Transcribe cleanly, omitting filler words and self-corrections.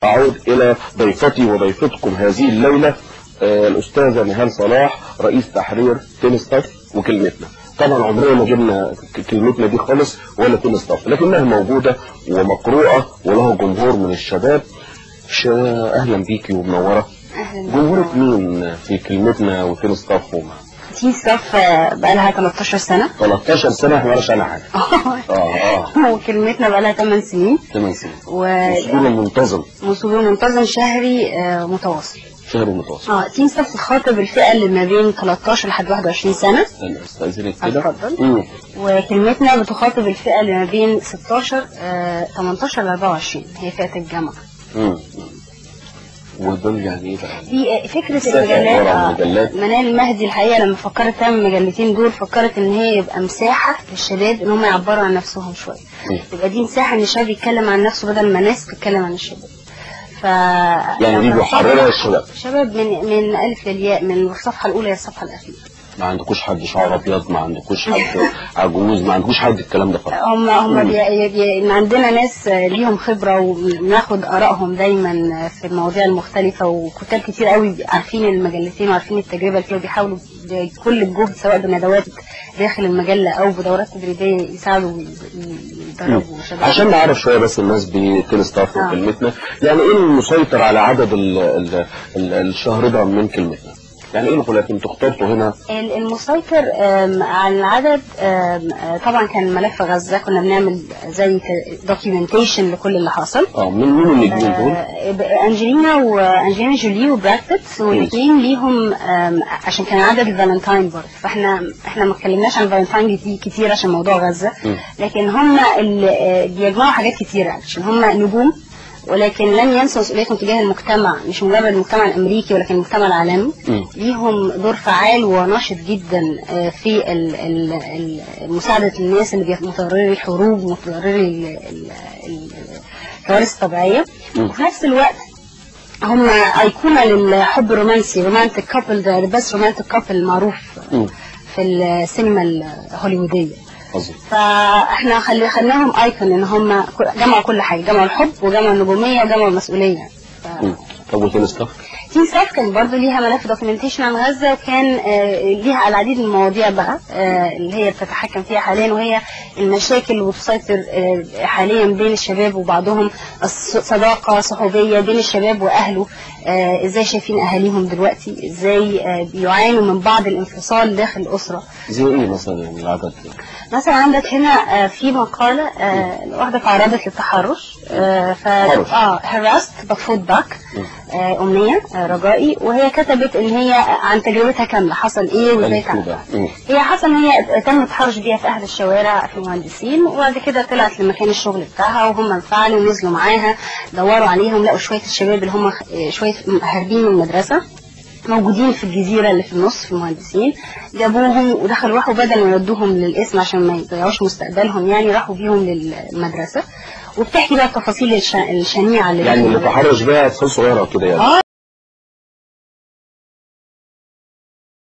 أعود إلى ضيفتي وضيفتكم هذه الليلة الأستاذة نهال صلاح، رئيس تحرير تنس طاف وكلمتنا. طبعا عمرنا ما جبنا كلمتنا دي خالص ولا تنس طاف، لكنها موجودة ومقروءة ولها جمهور من الشباب. أهلا بيكي ومنورة. جمهورك مين في كلمتنا وتنس طاف؟ تنس طاف بقالها 13 سنة. 13 سنة احنا معرفش عنها حاجة. وكلمتنا بقالها 8 سنين. 8 سنين. وصول منتظم. وصول منتظم شهري متواصل. شهري متواصل. تنس طاف تخاطب الفئة اللي ما بين 13 لحد 21 سنة. استاذنك كده. اتفضل. وكلمتنا بتخاطب الفئة اللي ما بين 18 ل 24، هي فئة الجامعة. ودول يعني ايه بقى؟ دي فكرة المجلات. منال المهدي الحقيقة لما فكرت تعمل المجلتين دول فكرت ان هي يبقى مساحة للشباب ان هم يعبروا عن نفسهم شوية. تبقى دي مساحة ان الشباب يتكلم عن نفسه بدل ما ناس تتكلم عن الشباب. يعني دي محررة الشباب. شباب من ألف للياء، من الصفحة الأولى للصفحة الأخيرة. ما عندكوش حد شعر ابيض، ما عندكوش حد عجوز، ما عندكوش حد الكلام ده خالص. هم عندنا ناس ليهم خبره وبناخد ارائهم دايما في المواضيع المختلفه، وكتاب كتير قوي عارفين المجلتين وعارفين التجربه اللي فيها، وبيحاولوا بكل الجهد سواء بندوات داخل المجله او بدورات تدريبيه يساعدوا يدربوا شباب. عشان نعرف شويه بس الناس بتنس طاف وكلمتنا، يعني ايه المسيطر على عدد الشهر ده من كلمتنا؟ يعني ايه الغلاف انتوا اخترتوا هنا؟ المسيطر على العدد طبعا كان ملف غزة، كنا بنعمل زي دوكيومنتيشن لكل اللي حصل. من مين النجمين دول؟ انجلينا جولي وبراد بيت، والاثنين ليهم عشان كان عدد الفالنتاين برضه، فاحنا ما اتكلمناش عن الفالنتاين كتير عشان موضوع غزة، لكن هم اللي بيجمعوا حاجات كتيرة عشان هم نجوم، ولكن لن ينسوا مسؤوليتهم تجاه المجتمع، مش مجرد المجتمع الامريكي ولكن المجتمع العالمي. ليهم دور فعال وناشط جدا في مساعده الناس اللي متضرري الحروب ومتضرري الكوارث الطبيعيه، وفي نفس الوقت هم ايقونه للحب الرومانسي، رومانتك كابل، ده بس رومانتك كابل معروف في السينما الهوليووديه. فاحنا خليناهم ايكون ان هم جمعوا كل حاجه، جمعوا الحب وجمعوا النجوميه وجمعوا المسؤوليه. طب وتنس طاف؟ تنس طاف كان برضه ليها ملف دوكيومنتيشن عن غزه، وكان ليها العديد من المواضيع بقى اللي هي بتتحكم فيها حاليا، وهي المشاكل اللي بتسيطر حاليا بين الشباب وبعضهم، الصداقه صحوبيه بين الشباب واهله، ازاي شايفين اهاليهم دلوقتي، ازاي بيعانوا من بعض الانفصال داخل الاسره. زي ايه مثلا يعني العدد؟ مثلا عندك هنا في مقاله واحده تعرضت للتحرش، harassed but fought back، أمنية رجائي، وهي كتبت ان هي عن تجربتها كامله، حصل ايه وازاي تعمل. هي حصل ان هي تم التحرش بيها في احد الشوارع في المهندسين، وبعد كده طلعت لمكان الشغل بتاعها وهم انفعلوا ونزلوا معاها، دوروا عليهم لقوا شويه الشباب اللي هم شويه هاربين من المدرسه موجودين في الجزيرة اللي في النص في المهندسين، جابوهم ودخلوا، راحوا بدل ما يودوهم للقسم عشان ما يضيعوش مستقبلهم، يعني راحوا بيهم للمدرسة، وبتحكي بقى التفاصيل الشنيعة اللي يعني اللي تحرش بيها اطفال صغيرة كده يعني.